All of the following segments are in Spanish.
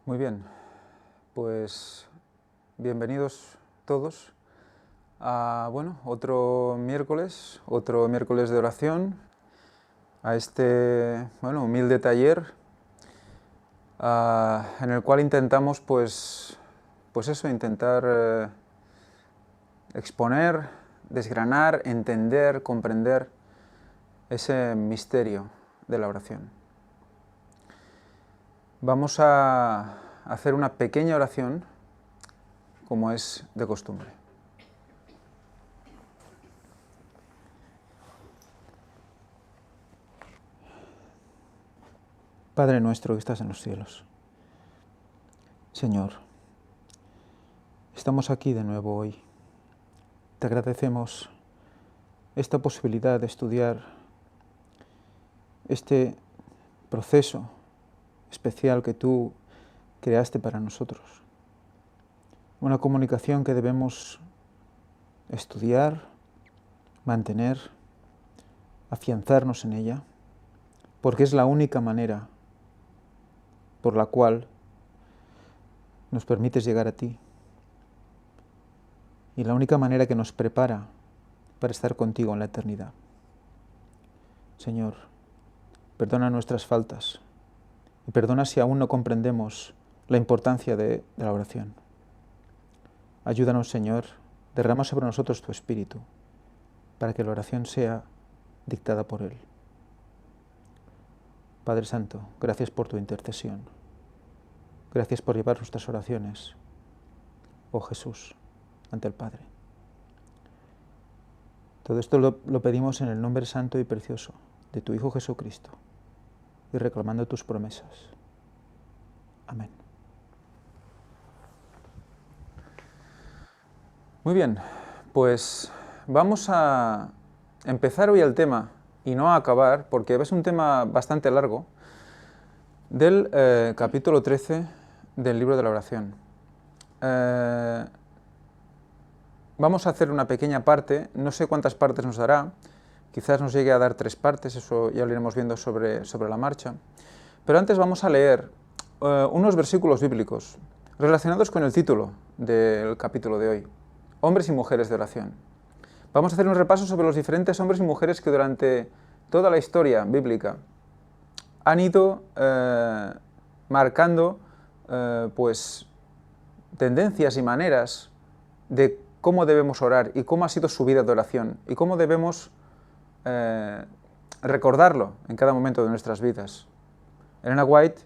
Muy bien, pues bienvenidos todos a otro miércoles de oración, a este humilde taller en el cual intentamos intentar exponer, desgranar, entender, comprender ese misterio de la oración. Vamos a hacer una pequeña oración, como es de costumbre. Padre nuestro que estás en los cielos, Señor, estamos aquí de nuevo hoy. Te agradecemos esta posibilidad de estudiar este proceso especial que tú creaste para nosotros. Una comunicación que debemos estudiar, mantener, afianzarnos en ella, porque es la única manera por la cual nos permites llegar a ti y la única manera que nos prepara para estar contigo en la eternidad. Señor, perdona nuestras faltas y perdona si aún no comprendemos la importancia de la oración. Ayúdanos, Señor, derrama sobre nosotros tu Espíritu para que la oración sea dictada por Él. Padre Santo, gracias por tu intercesión. Gracias por llevar nuestras oraciones, oh Jesús, ante el Padre. Todo esto lo pedimos en el nombre santo y precioso de tu Hijo Jesucristo y reclamando tus promesas. Amén. Muy bien, pues vamos a empezar hoy el tema y no a acabar, porque es un tema bastante largo, del capítulo 13 del libro de la oración. Vamos a hacer una pequeña parte, no sé cuántas partes nos dará, quizás nos llegue a dar 3 partes, eso ya lo iremos viendo sobre la marcha. Pero antes vamos a leer unos versículos bíblicos relacionados con el título del capítulo de hoy, hombres y mujeres de oración. Vamos a hacer un repaso sobre los diferentes hombres y mujeres que durante toda la historia bíblica han ido marcando tendencias y maneras de cómo debemos orar y cómo ha sido su vida de oración y cómo debemos recordarlo en cada momento de nuestras vidas. Elena White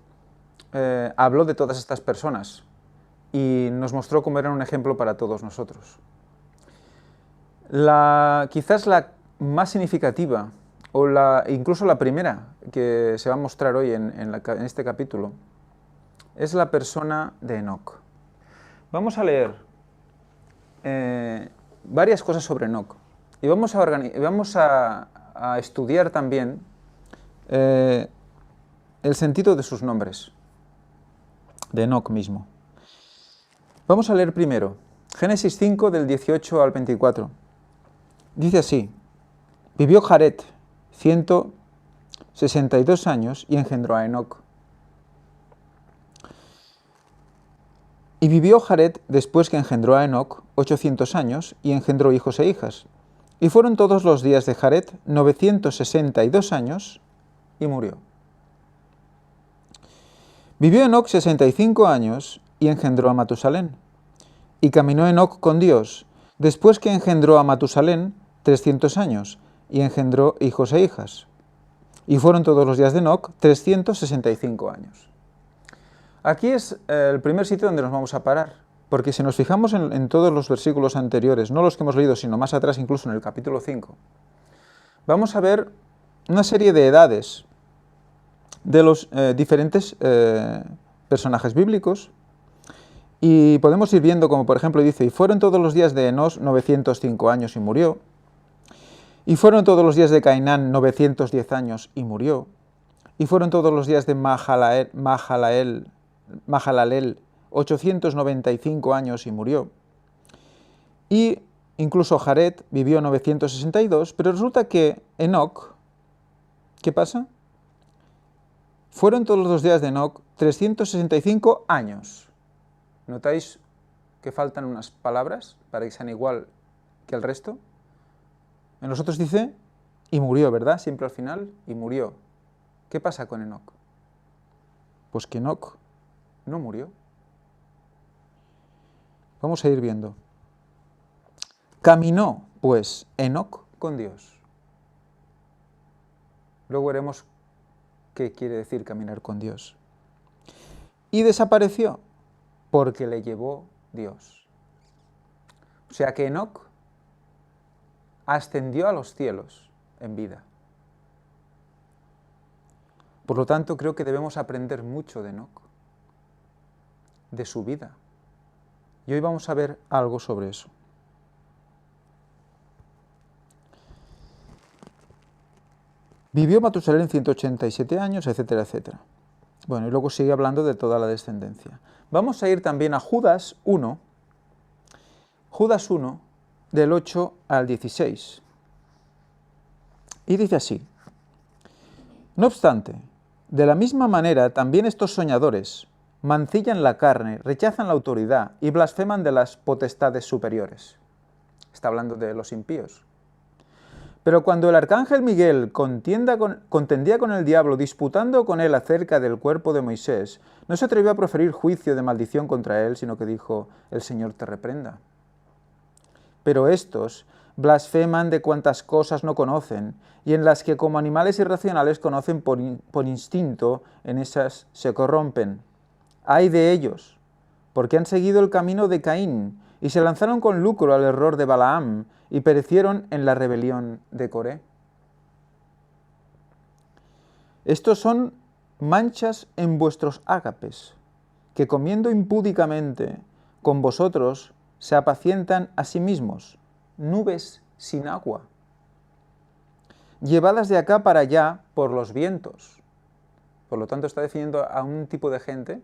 habló de todas estas personas y nos mostró cómo eran un ejemplo para todos nosotros. Quizás la más significativa, o incluso la primera que se va a mostrar hoy en este capítulo, es la persona de Enoc. Vamos a leer varias cosas sobre Enoc y vamos a estudiar también el sentido de sus nombres, de Enoc mismo. Vamos a leer primero Génesis 5 del 18 al 24. Dice así: vivió Jared 162 años y engendró a Enoc. Y vivió Jared después que engendró a Enoc 800 años y engendró hijos e hijas. Y fueron todos los días de Jared 962 años y murió. Vivió Enoc 65 años y engendró a Matusalén. Y caminó Enoc con Dios después que engendró a Matusalén 300 años y engendró hijos e hijas. Y fueron todos los días de Enoc 365 años. Aquí es el primer sitio donde nos vamos a parar, porque si nos fijamos en todos los versículos anteriores, no los que hemos leído, sino más atrás, incluso en el capítulo 5, vamos a ver una serie de edades de los diferentes personajes bíblicos, y podemos ir viendo como, por ejemplo, dice: y fueron todos los días de Enos 905 años y murió. Y fueron todos los días de Cainán 910 años y murió. Y fueron todos los días de Mahalalel 895 años y murió. Y incluso Jared vivió 962, pero resulta que Enoc, ¿qué pasa? Fueron todos los días de Enoc 365 años. ¿Notáis que faltan unas palabras para que sean igual que el resto? En los otros dice, y murió, ¿verdad? Siempre al final, y murió. ¿Qué pasa con Enoc? Pues que Enoc no murió. Vamos a ir viendo. Caminó, pues, Enoc con Dios. Luego veremos qué quiere decir caminar con Dios. Y desapareció, porque le llevó Dios. O sea que Enoc ascendió a los cielos en vida. Por lo tanto, creo que debemos aprender mucho de Enoc, de su vida. Y hoy vamos a ver algo sobre eso. Vivió Matusalén 187 años, etcétera, etcétera. Bueno, y luego sigue hablando de toda la descendencia. Vamos a ir también a Judas 1, del 8 al 16. Y dice así: no obstante, de la misma manera también estos soñadores mancillan la carne, rechazan la autoridad y blasfeman de las potestades superiores. Está hablando de los impíos. Pero cuando el arcángel Miguel contendía con el diablo, disputando con él acerca del cuerpo de Moisés, no se atrevió a proferir juicio de maldición contra él, sino que dijo: el Señor te reprenda. Pero estos blasfeman de cuantas cosas no conocen, y en las que como animales irracionales conocen por instinto, en esas se corrompen. ¡Ay de ellos! Porque han seguido el camino de Caín, y se lanzaron con lucro al error de Balaam, y perecieron en la rebelión de Coré. Estos son manchas en vuestros ágapes, que comiendo impúdicamente con vosotros se apacientan a sí mismos, nubes sin agua, llevadas de acá para allá por los vientos. Por lo tanto, está definiendo a un tipo de gente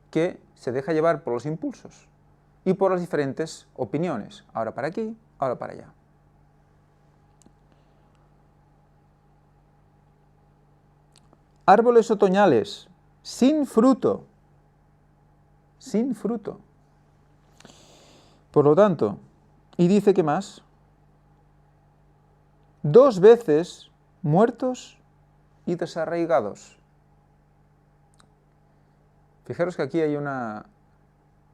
que se deja llevar por los impulsos y por las diferentes opiniones, ahora para aquí, ahora para allá. Árboles otoñales, sin fruto, sin fruto. Por lo tanto, y dice que más, 2 veces muertos y desarraigados. Fijaros que aquí hay una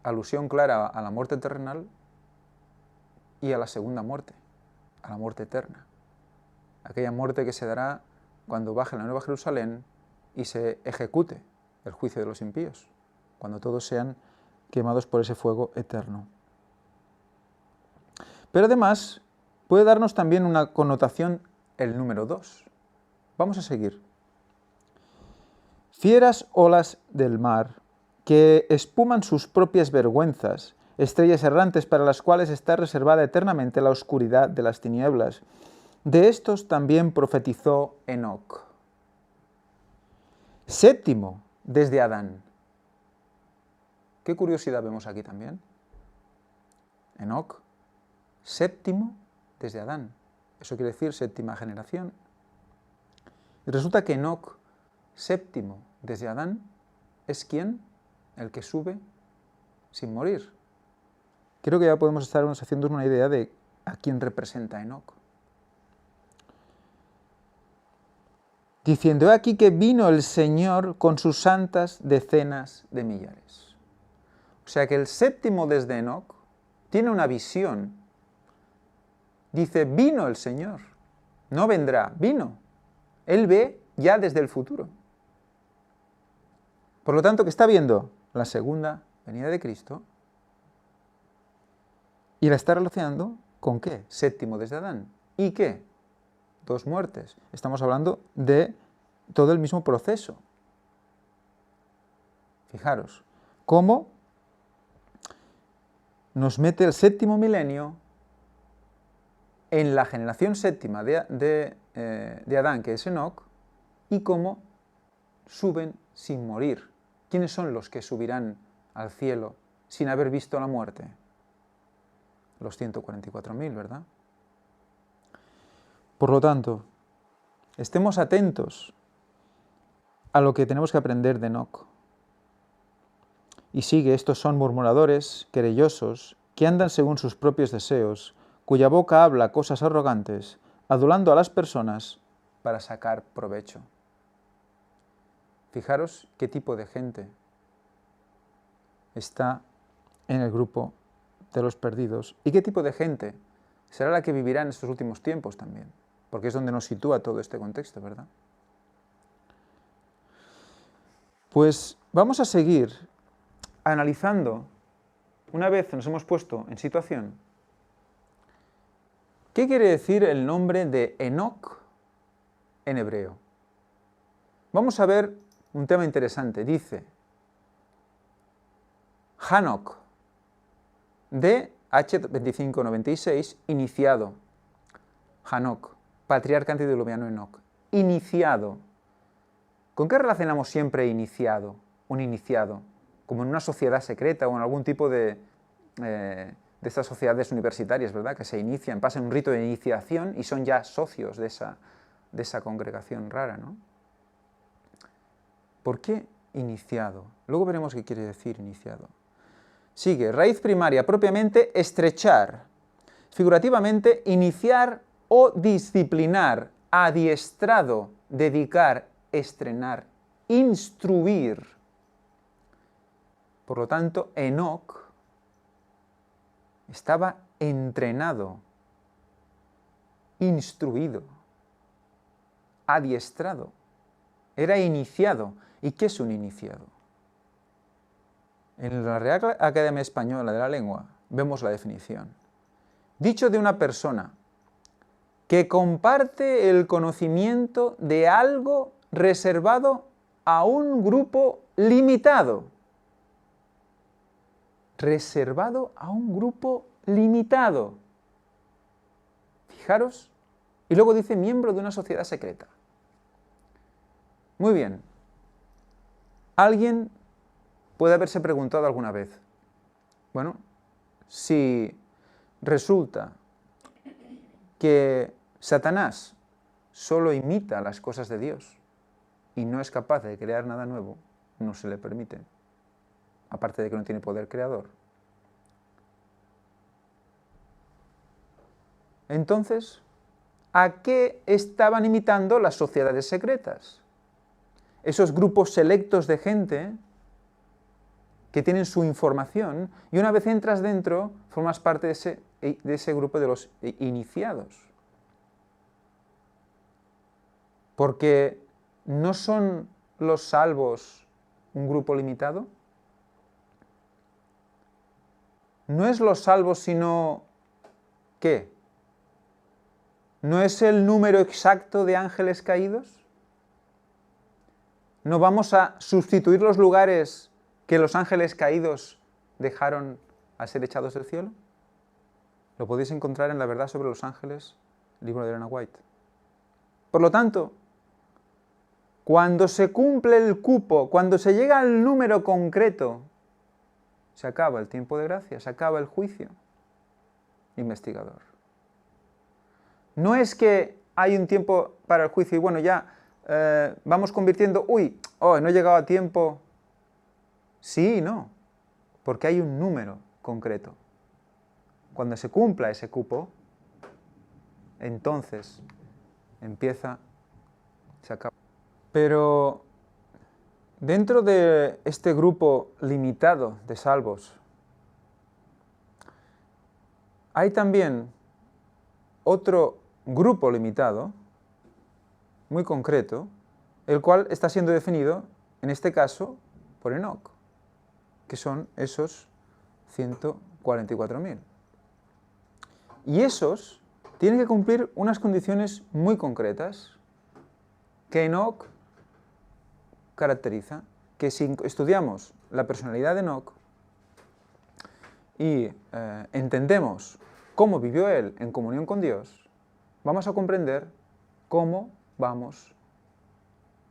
alusión clara a la muerte terrenal y a la segunda muerte, a la muerte eterna. Aquella muerte que se dará cuando baje la Nueva Jerusalén y se ejecute el juicio de los impíos, cuando todos sean quemados por ese fuego eterno. Pero además puede darnos también una connotación el número 2. Vamos a seguir. Fieras olas del mar, que espuman sus propias vergüenzas, estrellas errantes para las cuales está reservada eternamente la oscuridad de las tinieblas. De estos también profetizó Enoc. Séptimo desde Adán. ¿Qué curiosidad vemos aquí también? Enoc, séptimo desde Adán. Eso quiere decir séptima generación. Y resulta que Enoc, séptimo desde Adán, ¿es quién? El que sube sin morir. Creo que ya podemos estar haciéndonos una idea de a quién representa Enoc. Diciendo: he aquí que vino el Señor con sus santas decenas de millares. O sea que el séptimo desde Enoc tiene una visión. Dice: vino el Señor, no vendrá, vino. Él ve ya desde el futuro. Por lo tanto, ¿qué está viendo? La segunda venida de Cristo. Y la está relacionando ¿con qué? Séptimo desde Adán. ¿Y qué? 2 muertes. Estamos hablando de todo el mismo proceso. Fijaros, cómo nos mete el séptimo milenio en la generación séptima de Adán, que es Enoc, y cómo suben sin morir. ¿Quiénes son los que subirán al cielo sin haber visto la muerte? Los 144.000, ¿verdad? Por lo tanto, estemos atentos a lo que tenemos que aprender de Enoc. Y sigue, estos son murmuradores, querellosos, que andan según sus propios deseos, cuya boca habla cosas arrogantes, adulando a las personas para sacar provecho. Fijaros qué tipo de gente está en el grupo de los perdidos y qué tipo de gente será la que vivirá en estos últimos tiempos también, porque es donde nos sitúa todo este contexto, ¿verdad? Pues vamos a seguir analizando, una vez nos hemos puesto en situación, ¿qué quiere decir el nombre de Enoc en hebreo? Vamos a ver un tema interesante. Dice Hanok, de H2596, iniciado. Hanok, patriarca antediluviano Enoc. Iniciado. ¿Con qué relacionamos siempre iniciado? Un iniciado. Como en una sociedad secreta o en algún tipo de estas sociedades universitarias, ¿verdad? Que se inician, pasan un rito de iniciación y son ya socios de esa congregación rara, ¿no? ¿Por qué iniciado? Luego veremos qué quiere decir iniciado. Sigue, raíz primaria, propiamente estrechar, figurativamente iniciar o disciplinar, adiestrado, dedicar, estrenar, instruir. Por lo tanto, Enoc estaba entrenado, instruido, adiestrado, era iniciado. ¿Y qué es un iniciado? En la Real Academia Española de la Lengua vemos la definición. Dicho de una persona que comparte el conocimiento de algo reservado a un grupo limitado. Reservado a un grupo limitado. Fijaros. Y luego dice miembro de una sociedad secreta. Muy bien. Alguien puede haberse preguntado alguna vez, bueno, si resulta que Satanás solo imita las cosas de Dios y no es capaz de crear nada nuevo, no se le permite, aparte de que no tiene poder creador. Entonces, ¿a qué estaban imitando las sociedades secretas? Esos grupos selectos de gente que tienen su información, y una vez entras dentro, formas parte de ese grupo de los iniciados. Porque ¿no son los salvos un grupo limitado? ¿No es los salvos sino qué? ¿No es el número exacto de ángeles caídos? ¿No vamos a sustituir los lugares que los ángeles caídos dejaron a ser echados del cielo? Lo podéis encontrar en La verdad sobre los ángeles, libro de Elena White. Por lo tanto, cuando se cumple el cupo, cuando se llega al número concreto, se acaba el tiempo de gracia, se acaba el juicio investigador. No es que hay un tiempo para el juicio y bueno, ya vamos convirtiendo, no he llegado a tiempo. Sí y no, porque hay un número concreto. Cuando se cumpla ese cupo, entonces se acaba. Pero dentro de este grupo limitado de salvos, hay también otro grupo limitado, muy concreto, el cual está siendo definido, en este caso, por Enoc, que son esos 144.000. Y esos tienen que cumplir unas condiciones muy concretas que Enoc caracteriza, que si estudiamos la personalidad de Enoc y entendemos cómo vivió él en comunión con Dios, vamos a comprender cómo vamos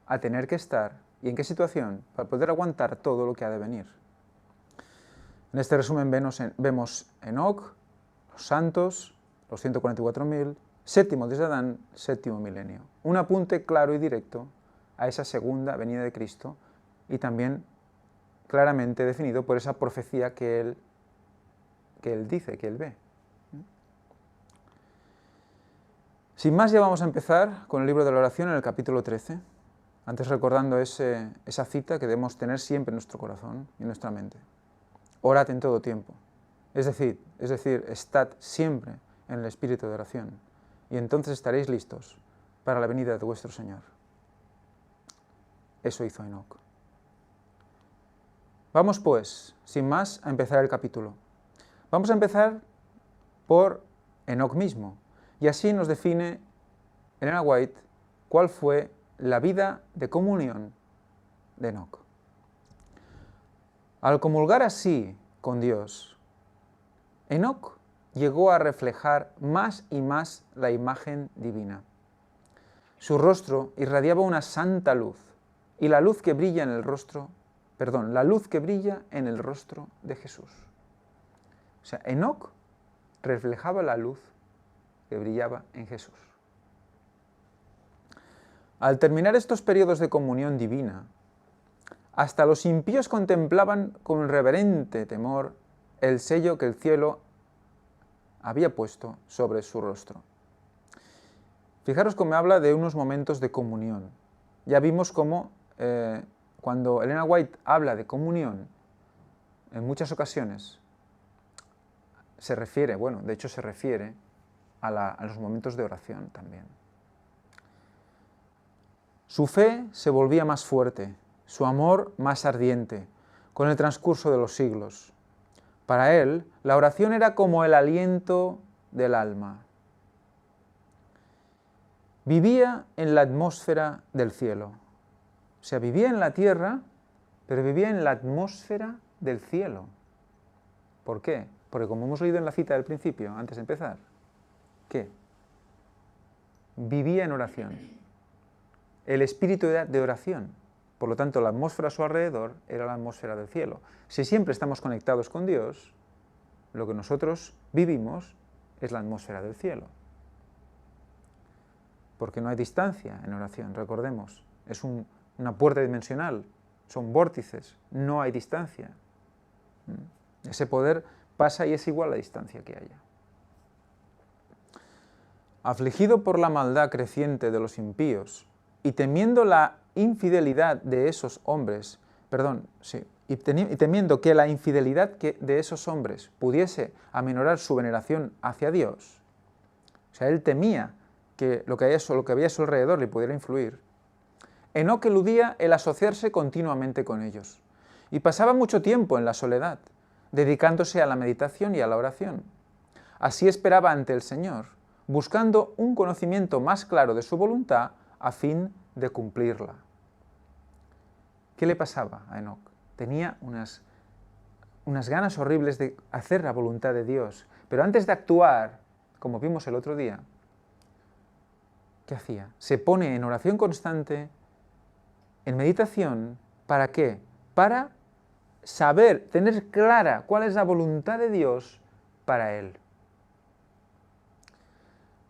a tener que estar y en qué situación para poder aguantar todo lo que ha de venir. En este resumen vemos Enoc, los santos, los 144.000, séptimo desde Adán, séptimo milenio. Un apunte claro y directo a esa segunda venida de Cristo y también claramente definido por esa profecía que él dice, que él ve. Sin más, ya vamos a empezar con el libro de la oración en el capítulo 13, antes recordando esa cita que debemos tener siempre en nuestro corazón y en nuestra mente. Orad en todo tiempo. Es decir, estad siempre en el espíritu de oración, y entonces estaréis listos para la venida de vuestro Señor. Eso hizo Enoc. Vamos pues, sin más, a empezar el capítulo. Vamos a empezar por Enoc mismo, y así nos define Elena White cuál fue la vida de comunión de Enoc. Al comulgar así con Dios, Enoc llegó a reflejar más y más la imagen divina. Su rostro irradiaba una santa luz, y la luz que brilla en el rostro de Jesús. O sea, Enoc reflejaba la luz que brillaba en Jesús. Al terminar estos periodos de comunión divina, hasta los impíos contemplaban con reverente temor el sello que el cielo había puesto sobre su rostro. Fijaros cómo habla de unos momentos de comunión. Ya vimos cómo cuando Elena White habla de comunión, en muchas ocasiones se refiere a los momentos de oración también. Su fe se volvía más fuerte, su amor más ardiente, con el transcurso de los siglos. Para él, la oración era como el aliento del alma. Vivía en la atmósfera del cielo. O sea, vivía en la tierra, pero vivía en la atmósfera del cielo. ¿Por qué? Porque como hemos leído en la cita del principio, antes de empezar, ¿qué? Vivía en oración. El espíritu era de oración. Por lo tanto, la atmósfera a su alrededor era la atmósfera del cielo. Si siempre estamos conectados con Dios, lo que nosotros vivimos es la atmósfera del cielo. Porque no hay distancia en oración, recordemos. Es una puerta dimensional, son vórtices, no hay distancia. Ese poder pasa y es igual a la distancia que haya. Afligido por la maldad creciente de los impíos y temiendo la infidelidad de esos hombres, y temiendo que la infidelidad de esos hombres pudiese aminorar su veneración hacia Dios, o sea, él temía que lo que había a su alrededor le pudiera influir, Enoc eludía el asociarse continuamente con ellos, y pasaba mucho tiempo en la soledad, dedicándose a la meditación y a la oración. Así esperaba ante el Señor, buscando un conocimiento más claro de su voluntad a fin de cumplirla. ¿Qué le pasaba a Enoc? Tenía unas ganas horribles de hacer la voluntad de Dios, pero antes de actuar, como vimos el otro día, ¿qué hacía? Se pone en oración constante, en meditación, ¿para qué? Para saber, tener clara cuál es la voluntad de Dios para él.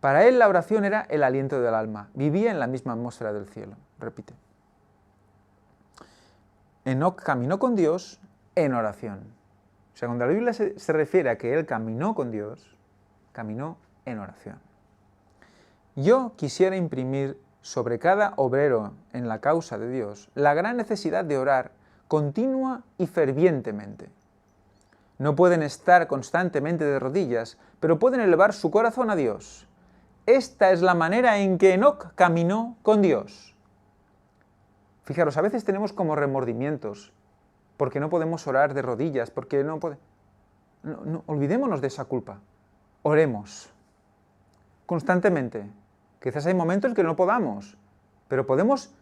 Para él la oración era el aliento del alma, vivía en la misma atmósfera del cielo, repite. Enoc caminó con Dios en oración. O sea, cuando la Biblia se refiere a que él caminó con Dios, caminó en oración. Yo quisiera imprimir sobre cada obrero en la causa de Dios la gran necesidad de orar continua y fervientemente. No pueden estar constantemente de rodillas, pero pueden elevar su corazón a Dios. Esta es la manera en que Enoc caminó con Dios. Fijaros, a veces tenemos como remordimientos, porque no podemos orar de rodillas, porque no olvidémonos de esa culpa. Oremos constantemente. Quizás hay momentos en que no podamos, pero podemos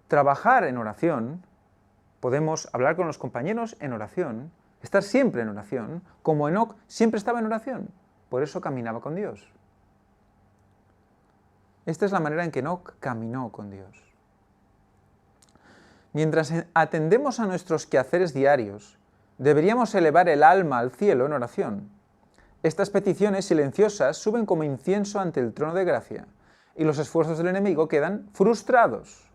trabajar en oración, podemos hablar con los compañeros en oración, estar siempre en oración, como Enoc siempre estaba en oración. Por eso caminaba con Dios. Esta es la manera en que Enoc caminó con Dios. Mientras atendemos a nuestros quehaceres diarios, deberíamos elevar el alma al cielo en oración. Estas peticiones silenciosas suben como incienso ante el trono de gracia y los esfuerzos del enemigo quedan frustrados.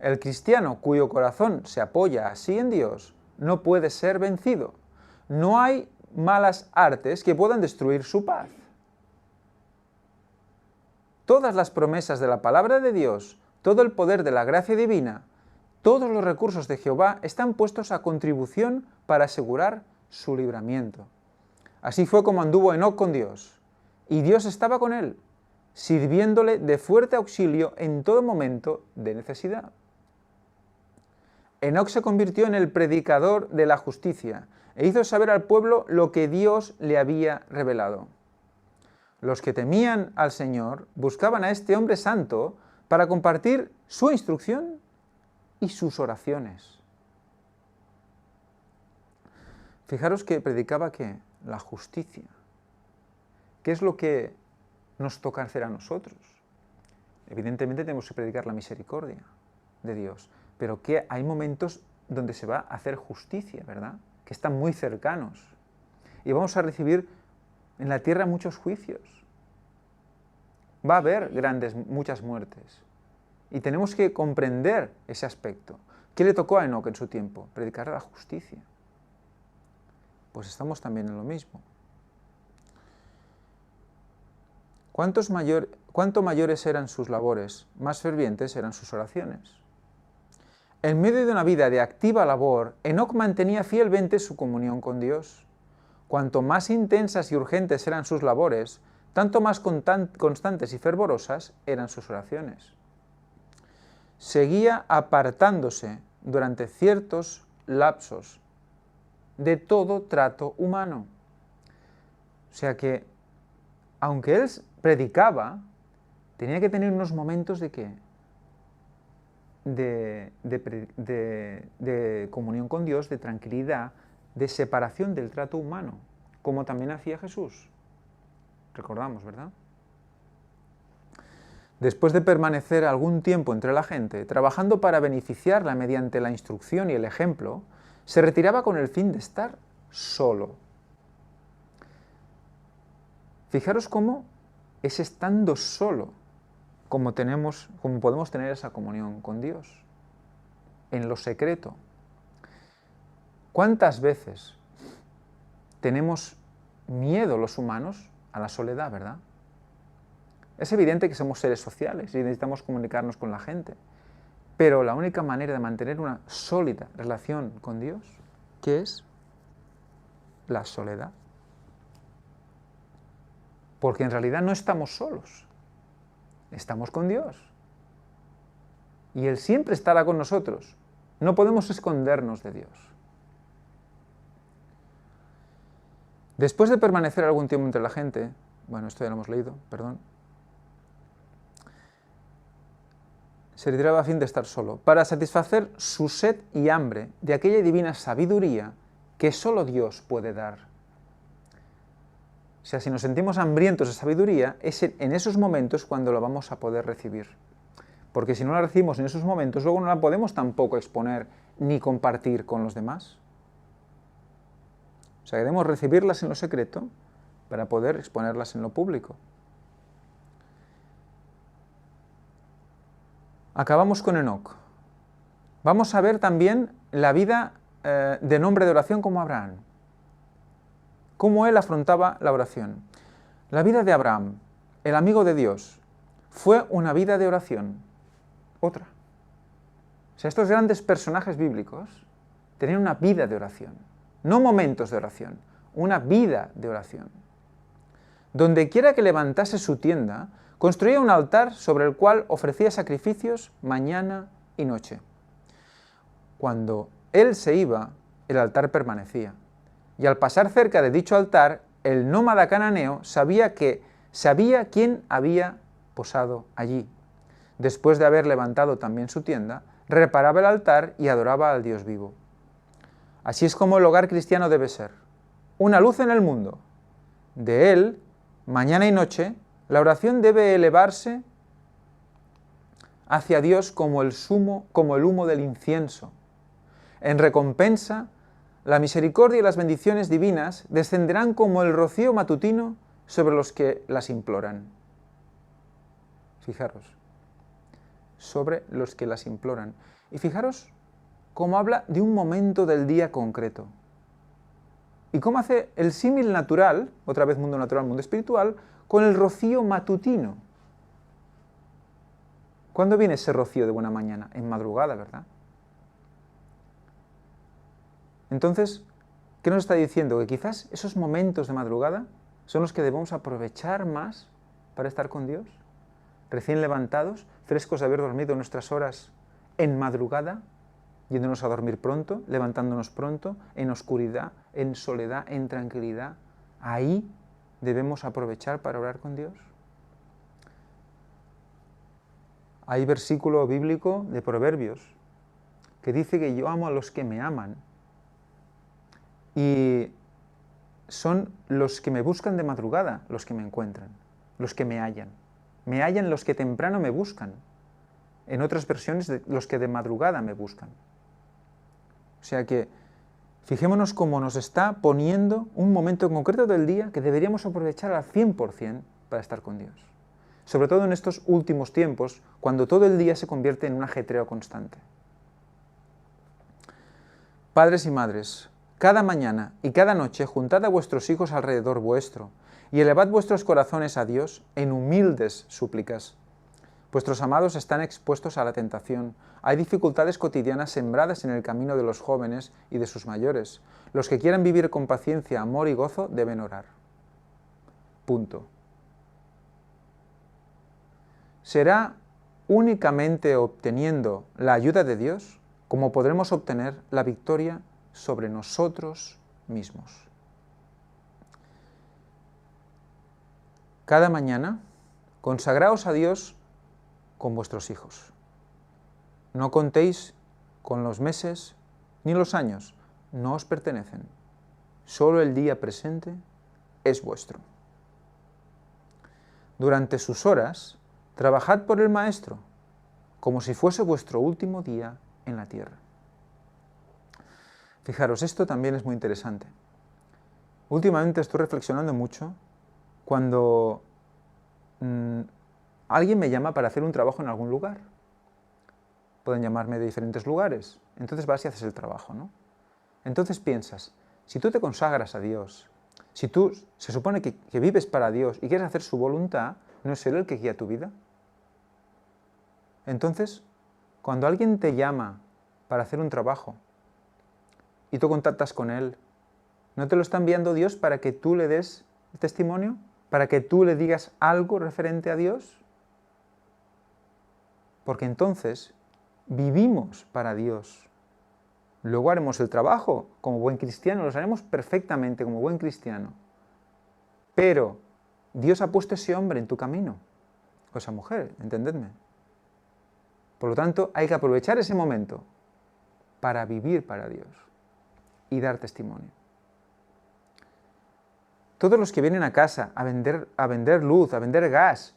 El cristiano cuyo corazón se apoya así en Dios no puede ser vencido. No hay malas artes que puedan destruir su paz. Todas las promesas de la palabra de Dios, todo el poder de la gracia divina, todos los recursos de Jehová están puestos a contribución para asegurar su libramiento. Así fue como anduvo Enoc con Dios, y Dios estaba con él, sirviéndole de fuerte auxilio en todo momento de necesidad. Enoc se convirtió en el predicador de la justicia e hizo saber al pueblo lo que Dios le había revelado. Los que temían al Señor buscaban a este hombre santo para compartir su instrucción y sus oraciones. Fijaros que predicaba ¿qué? La justicia. ¿Qué es lo que nos toca hacer a nosotros? Evidentemente tenemos que predicar la misericordia de Dios, pero que hay momentos donde se va a hacer justicia, ¿verdad? Que están muy cercanos. Y vamos a recibir en la tierra muchos juicios. Va a haber muchas muertes. Y tenemos que comprender ese aspecto. ¿Qué le tocó a Enoc en su tiempo? Predicar la justicia. Pues estamos también en lo mismo. Cuanto mayores eran sus labores, más fervientes eran sus oraciones. En medio de una vida de activa labor, Enoc mantenía fielmente su comunión con Dios. Cuanto más intensas y urgentes eran sus labores, tanto más constantes y fervorosas eran sus oraciones. Seguía apartándose durante ciertos lapsos de todo trato humano. O sea que, aunque él predicaba, tenía que tener unos momentos de ¿qué? De comunión con Dios, de tranquilidad, de separación del trato humano, como también hacía Jesús. Recordamos, ¿verdad? Después de permanecer algún tiempo entre la gente, trabajando para beneficiarla mediante la instrucción y el ejemplo, se retiraba con el fin de estar solo. Fijaros cómo es estando solo como podemos tener esa comunión con Dios, en lo secreto. ¿Cuántas veces tenemos miedo los humanos a la soledad, verdad? Es evidente que somos seres sociales y necesitamos comunicarnos con la gente, pero la única manera de mantener una sólida relación con Dios, ¿qué es? La soledad. Porque en realidad no estamos solos, estamos con Dios. Y Él siempre estará con nosotros. No podemos escondernos de Dios. Después de permanecer algún tiempo entre la gente, bueno, esto ya lo hemos leído, perdón, se retiraba a fin de estar solo, para satisfacer su sed y hambre de aquella divina sabiduría que solo Dios puede dar. O sea, si nos sentimos hambrientos de sabiduría, es en esos momentos cuando la vamos a poder recibir. Porque si no la recibimos en esos momentos, luego no la podemos tampoco exponer ni compartir con los demás. O sea, debemos recibirlas en lo secreto para poder exponerlas en lo público. Acabamos con Enoc. Vamos a ver también la vida de nombre de oración como Abraham. Cómo él afrontaba la oración. La vida de Abraham, el amigo de Dios, fue una vida de oración. Otra. O sea, estos grandes personajes bíblicos tenían una vida de oración. No momentos de oración, una vida de oración. Donde quiera que levantase su tienda, construía un altar sobre el cual ofrecía sacrificios mañana y noche. Cuando él se iba, el altar permanecía. Y al pasar cerca de dicho altar, el nómada cananeo sabía quién había posado allí. Después de haber levantado también su tienda, reparaba el altar y adoraba al Dios vivo. Así es como el hogar cristiano debe ser. Una luz en el mundo. De él, mañana y noche, la oración debe elevarse hacia Dios como el humo del incienso. En recompensa, la misericordia y las bendiciones divinas descenderán como el rocío matutino sobre los que las imploran. Fijaros, sobre los que las imploran. Y fijaros cómo habla de un momento del día concreto. Y cómo hace el símil natural, otra vez mundo natural, mundo espiritual, con el rocío matutino. ¿Cuándo viene ese rocío de buena mañana? En madrugada, ¿verdad? Entonces, ¿qué nos está diciendo? Que quizás esos momentos de madrugada son los que debemos aprovechar más para estar con Dios. Recién levantados, frescos de haber dormido nuestras horas en madrugada, yéndonos a dormir pronto, levantándonos pronto, en oscuridad, en soledad, en tranquilidad. Ahí debemos aprovechar para orar con Dios. Hay versículo bíblico de Proverbios que dice que yo amo a los que me aman. Y son los que me buscan de madrugada los que me encuentran, los que me hallan. Me hallan los que temprano me buscan. En otras versiones, los que de madrugada me buscan. O sea que fijémonos cómo nos está poniendo un momento concreto del día que deberíamos aprovechar al 100% para estar con Dios. Sobre todo en estos últimos tiempos, cuando todo el día se convierte en un ajetreo constante. Padres y madres, cada mañana y cada noche juntad a vuestros hijos alrededor vuestro y elevad vuestros corazones a Dios en humildes súplicas. Vuestros amados están expuestos a la tentación. Hay dificultades cotidianas sembradas en el camino de los jóvenes y de sus mayores. Los que quieran vivir con paciencia, amor y gozo deben orar. Punto. Será únicamente obteniendo la ayuda de Dios como podremos obtener la victoria sobre nosotros mismos. Cada mañana, consagraos a Dios con vuestros hijos. No contéis con los meses ni los años, no os pertenecen. Solo el día presente es vuestro. Durante sus horas, trabajad por el Maestro, como si fuese vuestro último día en la tierra. Fijaros, esto también es muy interesante. Últimamente estoy reflexionando mucho cuando alguien me llama para hacer un trabajo en algún lugar. Pueden llamarme de diferentes lugares. Entonces vas y haces el trabajo, ¿no? Entonces piensas, si tú te consagras a Dios, si tú se supone que vives para Dios y quieres hacer su voluntad, ¿no es Él el que guía tu vida? Entonces, cuando alguien te llama para hacer un trabajo y tú contactas con Él, ¿no te lo está enviando Dios para que tú le des testimonio? ¿Para que tú le digas algo referente a Dios? Porque entonces vivimos para Dios. Luego haremos el trabajo como buen cristiano, lo haremos perfectamente como buen cristiano. Pero Dios ha puesto ese hombre en tu camino, o esa mujer, entendedme. Por lo tanto, hay que aprovechar ese momento para vivir para Dios y dar testimonio. Todos los que vienen a casa a vender luz, a vender gas,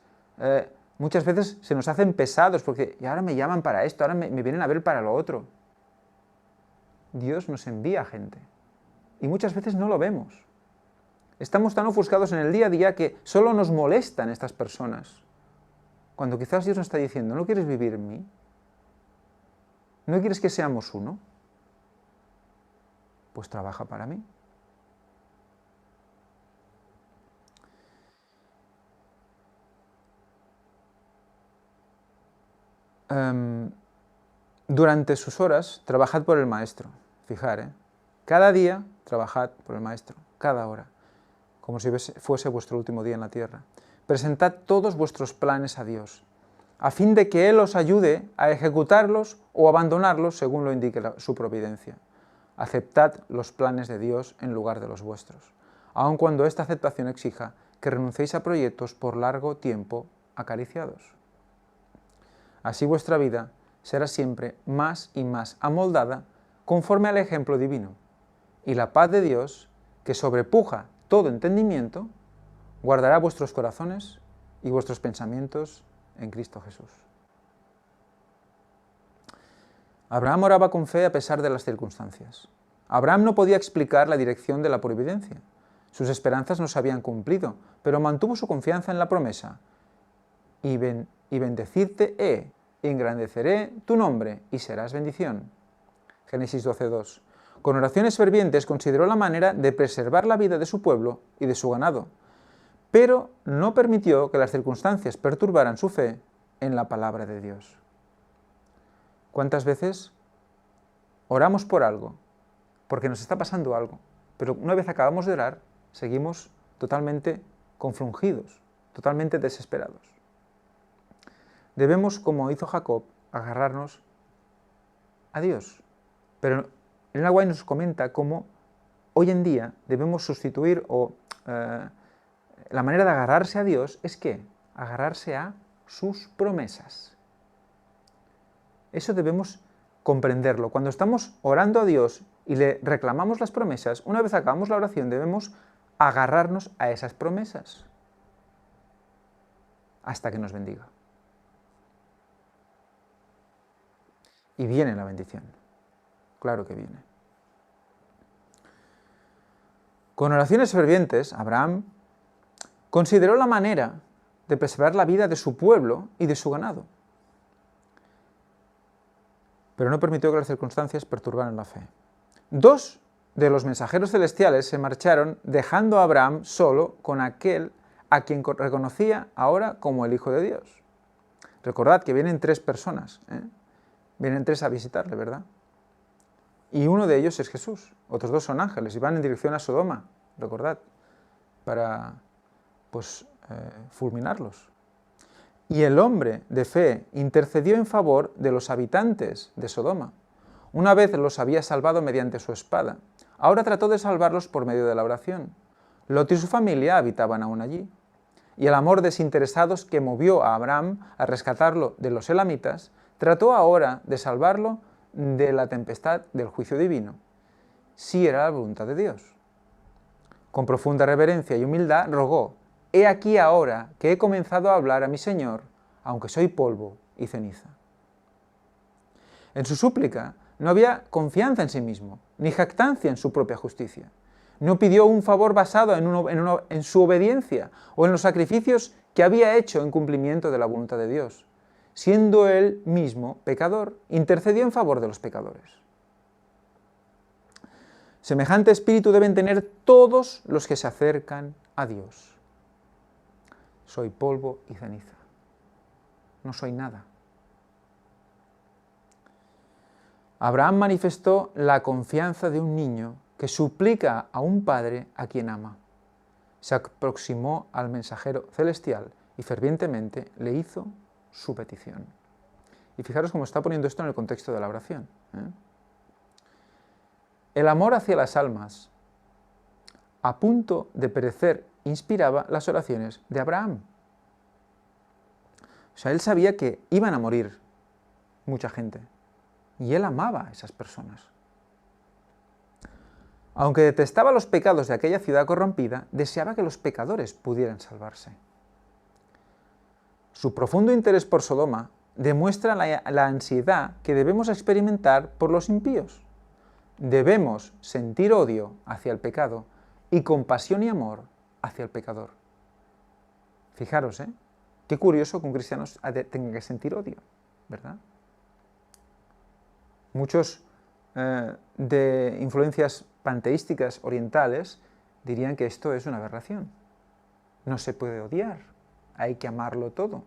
muchas veces se nos hacen pesados porque ahora me llaman para esto, ahora me vienen a ver para lo otro. Dios nos envía gente y muchas veces no lo vemos. Estamos tan ofuscados en el día a día que solo nos molestan estas personas. Cuando quizás Dios nos está diciendo, ¿no quieres vivir en mí? ¿No quieres que seamos uno? Pues trabaja para mí. Durante sus horas, trabajad por el Maestro. Fijar, cada día trabajad por el Maestro, cada hora, como si fuese vuestro último día en la tierra. Presentad todos vuestros planes a Dios, a fin de que Él os ayude a ejecutarlos o abandonarlos según lo indique su providencia. Aceptad los planes de Dios en lugar de los vuestros, aun cuando esta aceptación exija que renunciéis a proyectos por largo tiempo acariciados. Así vuestra vida será siempre más y más amoldada conforme al ejemplo divino, y la paz de Dios, que sobrepuja todo entendimiento, guardará vuestros corazones y vuestros pensamientos en Cristo Jesús. Abraham oraba con fe a pesar de las circunstancias. Abraham no podía explicar la dirección de la providencia. Sus esperanzas no se habían cumplido, pero mantuvo su confianza en la promesa. Y bendecirte y engrandeceré tu nombre y serás bendición. Génesis 12:2. Con oraciones fervientes consideró la manera de preservar la vida de su pueblo y de su ganado, pero no permitió que las circunstancias perturbaran su fe en la palabra de Dios. ¿Cuántas veces oramos por algo, porque nos está pasando algo, pero una vez acabamos de orar, seguimos totalmente confligidos, totalmente desesperados? Debemos, como hizo Jacob, agarrarnos a Dios. Pero Elena White nos comenta cómo hoy en día debemos sustituir la manera de agarrarse a Dios es que agarrarse a sus promesas. Eso debemos comprenderlo. Cuando estamos orando a Dios y le reclamamos las promesas, una vez acabamos la oración debemos agarrarnos a esas promesas hasta que nos bendiga. Y viene la bendición. Claro que viene. Con oraciones fervientes, Abraham consideró la manera de preservar la vida de su pueblo y de su ganado, pero no permitió que las circunstancias perturbaran la fe. 2 de los mensajeros celestiales se marcharon dejando a Abraham solo con aquel a quien reconocía ahora como el Hijo de Dios. Recordad que vienen 3 personas, vienen 3 a visitarle, ¿verdad? Y uno de ellos es Jesús, otros 2 son ángeles y van en dirección a Sodoma, recordad, para fulminarlos. Y el hombre de fe intercedió en favor de los habitantes de Sodoma. Una vez los había salvado mediante su espada, ahora trató de salvarlos por medio de la oración. Lot y su familia habitaban aún allí. Y el amor desinteresado que movió a Abraham a rescatarlo de los elamitas, trató ahora de salvarlo de la tempestad del juicio divino, si era la voluntad de Dios. Con profunda reverencia y humildad rogó: «He aquí ahora que he comenzado a hablar a mi Señor, aunque soy polvo y ceniza». En su súplica no había confianza en sí mismo, ni jactancia en su propia justicia. No pidió un favor basado en su obediencia o en los sacrificios que había hecho en cumplimiento de la voluntad de Dios. Siendo él mismo pecador, intercedió en favor de los pecadores. Semejante espíritu deben tener todos los que se acercan a Dios. Soy polvo y ceniza. No soy nada. Abraham manifestó la confianza de un niño que suplica a un padre a quien ama. Se aproximó al mensajero celestial y fervientemente le hizo su petición. Y fijaros cómo está poniendo esto en el contexto de la oración. El amor hacia las almas, a punto de perecer, inspiraba las oraciones de Abraham. O sea, él sabía que iban a morir mucha gente, y él amaba a esas personas. Aunque detestaba los pecados de aquella ciudad corrompida, deseaba que los pecadores pudieran salvarse. Su profundo interés por Sodoma demuestra la ansiedad que debemos experimentar por los impíos. Debemos sentir odio hacia el pecado y compasión y amor hacia el pecador. Fijaros, qué curioso que un cristiano tenga que sentir odio, ¿verdad? Muchos de influencias panteísticas orientales dirían que esto es una aberración. No se puede odiar, hay que amarlo todo.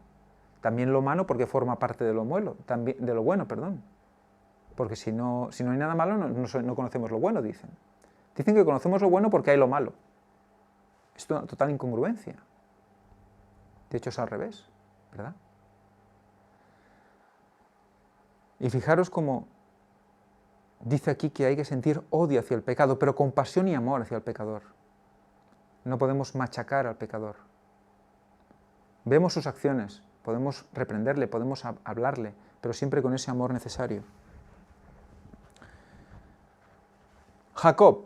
También lo malo porque forma parte de lo bueno, porque si no hay nada malo no conocemos lo bueno, dicen. Dicen que conocemos lo bueno porque hay lo malo. Es una total incongruencia. De hecho es al revés, ¿verdad? Y fijaros cómo dice aquí que hay que sentir odio hacia el pecado, pero compasión y amor hacia el pecador. No podemos machacar al pecador. Vemos sus acciones, podemos reprenderle, podemos hablarle, pero siempre con ese amor necesario. Jacob.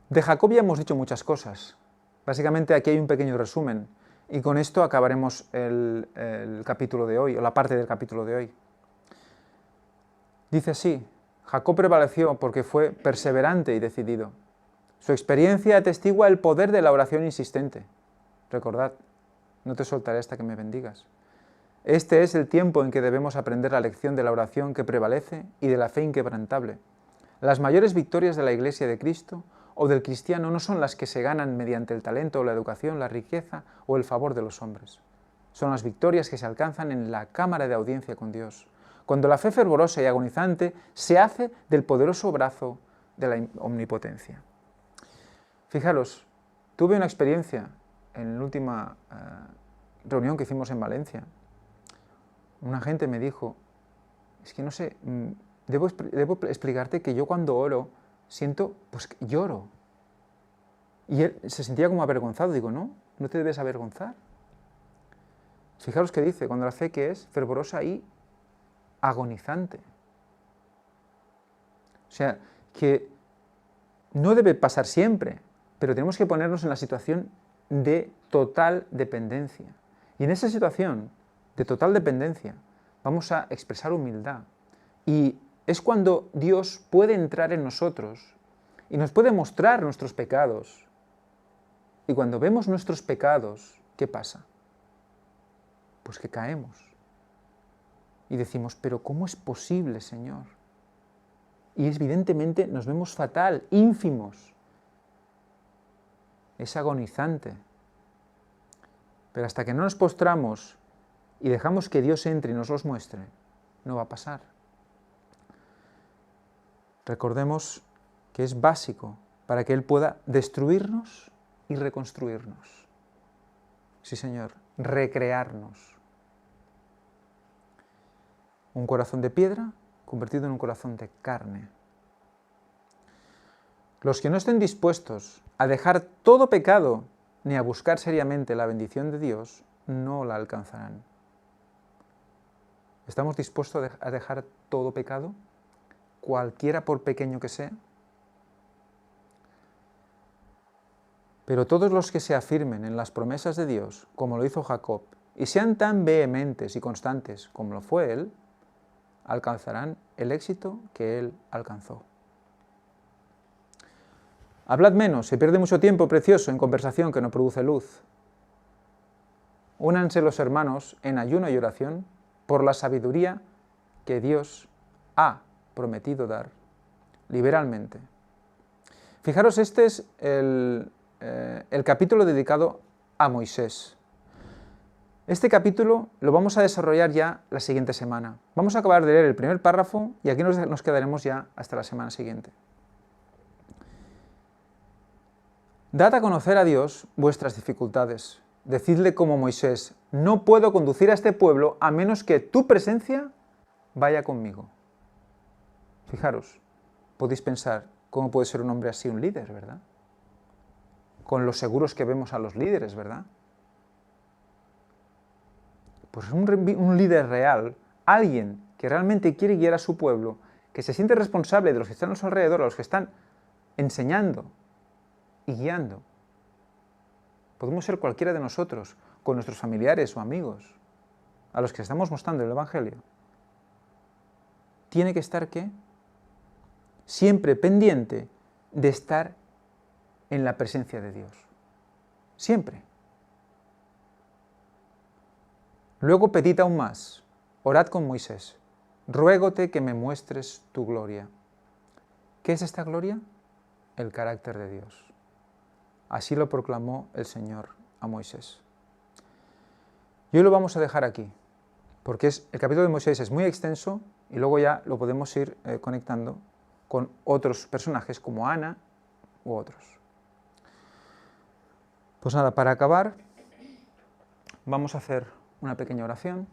De Jacob ya hemos dicho muchas cosas. Básicamente aquí hay un pequeño resumen, y con esto acabaremos el capítulo de hoy, o la parte del capítulo de hoy. Dice así: Jacob prevaleció porque fue perseverante y decidido. Su experiencia atestigua el poder de la oración insistente. Recordad, no te soltaré hasta que me bendigas. Este es el tiempo en que debemos aprender la lección de la oración que prevalece y de la fe inquebrantable. Las mayores victorias de la Iglesia de Cristo o del cristiano no son las que se ganan mediante el talento o la educación, la riqueza o el favor de los hombres. Son las victorias que se alcanzan en la cámara de audiencia con Dios, cuando la fe fervorosa y agonizante se hace del poderoso brazo de la omnipotencia. Fijaros, tuve una experiencia en la última reunión que hicimos en Valencia. Una gente me dijo, es que no sé, debo explicarte que yo cuando oro siento, pues lloro. Y él se sentía como avergonzado. Digo, no te debes avergonzar. Fijaros que dice, cuando la fe que es fervorosa y agonizante. O sea, que no debe pasar siempre, pero tenemos que ponernos en la situación de total dependencia. Y en esa situación de total dependencia vamos a expresar humildad. Y es cuando Dios puede entrar en nosotros y nos puede mostrar nuestros pecados. Y cuando vemos nuestros pecados, ¿qué pasa? Pues que caemos. Y decimos, pero ¿cómo es posible, Señor? Y evidentemente nos vemos fatal, ínfimos. Es agonizante. Pero hasta que no nos postramos y dejamos que Dios entre y nos los muestre, no va a pasar. Recordemos que es básico para que Él pueda destruirnos y reconstruirnos. Sí, Señor, recrearnos. Un corazón de piedra convertido en un corazón de carne. Los que no estén dispuestos a dejar todo pecado ni a buscar seriamente la bendición de Dios, no la alcanzarán. ¿Estamos dispuestos a dejar todo pecado? Cualquiera por pequeño que sea. Pero todos los que se afirmen en las promesas de Dios, como lo hizo Jacob, y sean tan vehementes y constantes como lo fue él, alcanzarán el éxito que él alcanzó. Hablad menos, se pierde mucho tiempo precioso en conversación que no produce luz. Únanse los hermanos en ayuno y oración por la sabiduría que Dios ha prometido dar liberalmente. Fijaros, este es el capítulo dedicado a Moisés. Este capítulo lo vamos a desarrollar ya la siguiente semana. Vamos a acabar de leer el primer párrafo y aquí nos quedaremos ya hasta la semana siguiente. Dad a conocer a Dios vuestras dificultades. Decidle como Moisés, no puedo conducir a este pueblo a menos que tu presencia vaya conmigo. Fijaros, podéis pensar, ¿cómo puede ser un hombre así un líder, verdad? Con los seguros que vemos a los líderes, ¿verdad? Pues un líder real, alguien que realmente quiere guiar a su pueblo, que se siente responsable de los que están a su alrededor, a los que están enseñando y guiando. Podemos ser cualquiera de nosotros, con nuestros familiares o amigos, a los que estamos mostrando el Evangelio. Tiene que estar, ¿qué? Siempre pendiente de estar en la presencia de Dios. Siempre. Luego pedid aún más, orad con Moisés, ruégote que me muestres tu gloria. ¿Qué es esta gloria? El carácter de Dios. Así lo proclamó el Señor a Moisés. Y hoy lo vamos a dejar aquí, porque el capítulo de Moisés es muy extenso y luego ya lo podemos ir conectando con otros personajes como Ana u otros. Pues nada, para acabar, vamos a hacer una pequeña oración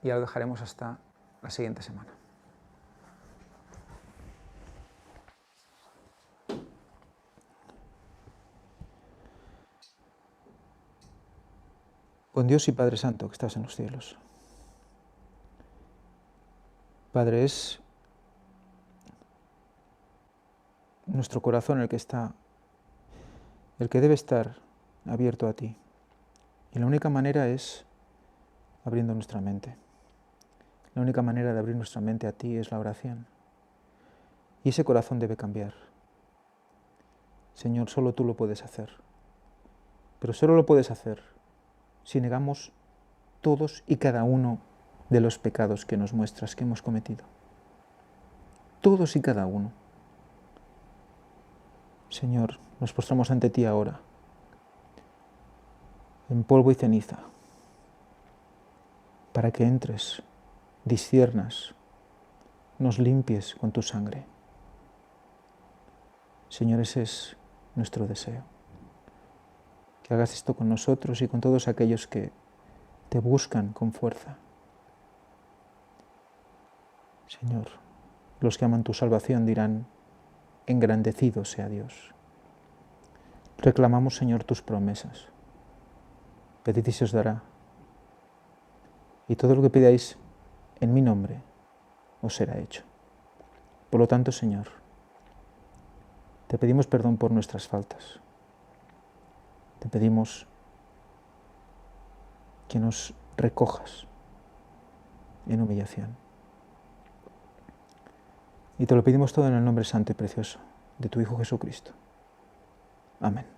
y ya lo dejaremos hasta la siguiente semana. Con Dios y Padre Santo que estás en los cielos. Padre, es nuestro corazón el que debe estar abierto a ti. Y la única manera es abriendo nuestra mente. La única manera de abrir nuestra mente a ti es la oración. Y ese corazón debe cambiar. Señor, solo tú lo puedes hacer. Pero solo lo puedes hacer si negamos todos y cada uno de los pecados que nos muestras que hemos cometido. Todos y cada uno. Señor, nos postramos ante ti ahora, en polvo y ceniza, para que entres, disciernas, nos limpies con tu sangre. Señor, ese es nuestro deseo. Que hagas esto con nosotros y con todos aquellos que te buscan con fuerza. Señor, los que aman tu salvación dirán, engrandecido sea Dios. Reclamamos, Señor, tus promesas. Pedid y se os dará. Y todo lo que pidáis en mi nombre os será hecho. Por lo tanto, Señor, te pedimos perdón por nuestras faltas. Te pedimos que nos recojas en humillación. Y te lo pedimos todo en el nombre santo y precioso de tu Hijo Jesucristo. Amén.